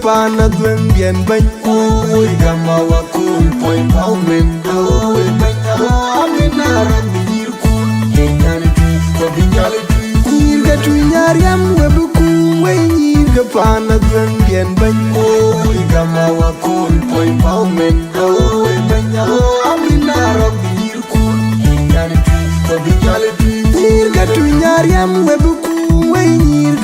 pana dwen bien bany oi gama wa cool point paumen oi banya amina ram dir kun nyane tu ko binyale tu ga tu nyariam webu ku we ga pana dwen bien bany oi gama wa cool point paumen oi banya amina ram dir kun nyane tu ko binyale tu ga tu nyariam webu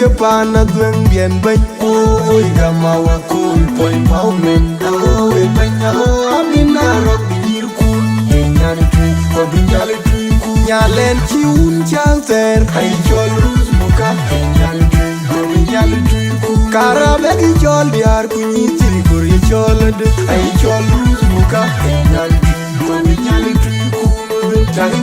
ga pana dwen bien bany oi gama wa cool point paumen oi banya amina rock dir kun nyane tu ko binyale tu nyalen ci un chalter ay jol rus muka nyane tu ko binyale tu karabe gi jol diar ku ni ci gor ye jol de ay jol rus muka nyane tu ko binyale tu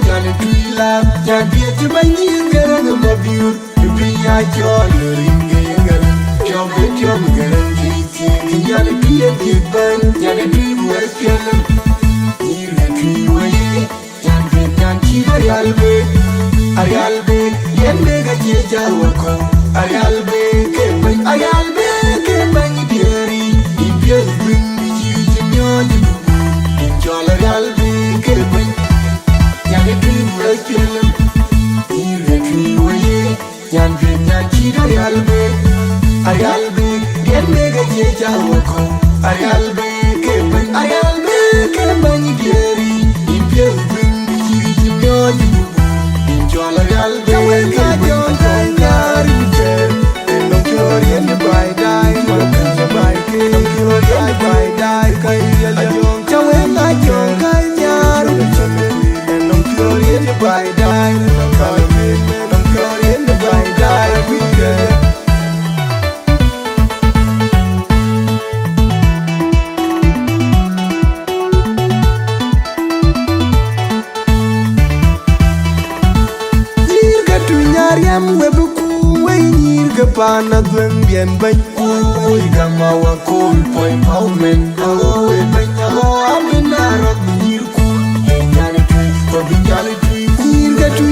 nyane tu la nyane ci bany ngara ma biur biya jol ringe ngara jobe jom ngara jiti nyane biya diban nyane tu western ire tu waye nyane nyan ci arialbe yende ga je jawko arialbe ke ban diari ibias bin ci nyoni jol arialbe ke ban nyane tu western ire tu waye nyan ci arialbe yende ga je jawko arialbe ke ban diari ibias bin ci nyoni jol arialbe ka jon kanyar ter no glorian by dai ma by ke no glorian by dai kai ya jon chawe ka jon kanyar no glorian by dai no glorian by dai we get Yam webu ku we nyir ga pana dwen bien bany oi gama wa cool point paumen oi banya amina rock nyir ku nyane tu ko binyale tu nyir ga tu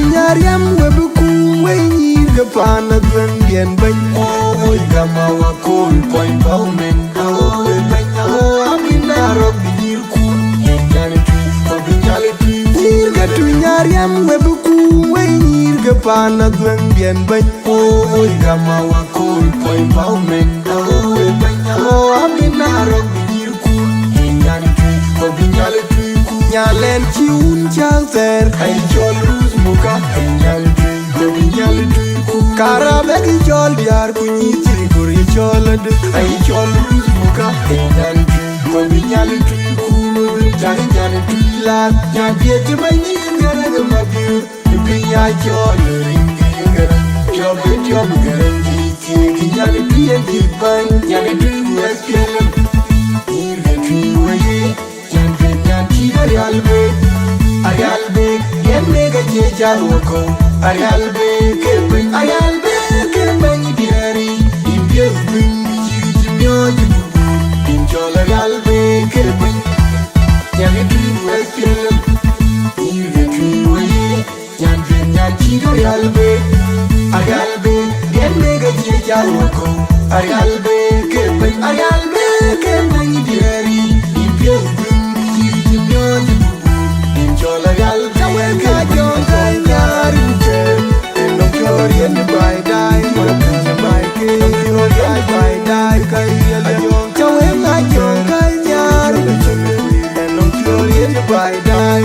yam webu ku we nyir ga pana dwen bien bany oi gama wa cool point paumen oi banya amina rock nyir ku nyane tu ko binyale tu nyir ga tu yam webu ku we ga pana dwen bien bany oi gama wa cool point paumen oi banya amina rock dir kun nyane tu ko binyale tu nyalen ci un chalter ay jol rus muka nyane tu ko binyale tu karabe gi jol diar ku ni ci gor ye jol de ay jol rus muka nyane tu ko binyale tu nyane tu la nyane ci bany ngara ga mabiur biya jol ringe ngara jobe jom ngara jiti nyane biya diban nyane du western ire tu waye nyan ci arialbe yende ga je jawko arialbe ke ban diari ibias bin ci nyoni jol arialbe ke ban nyane du western ire tu waye nyan ci arialbe yende ga je jawko arialbe ke ban diari ibias bin ci nyoni jol arialbe ka jon kanyar ter no glorian by dai ma by ke no glorian by dai kai ya jon chawe ka jon kanyar no glorian by dai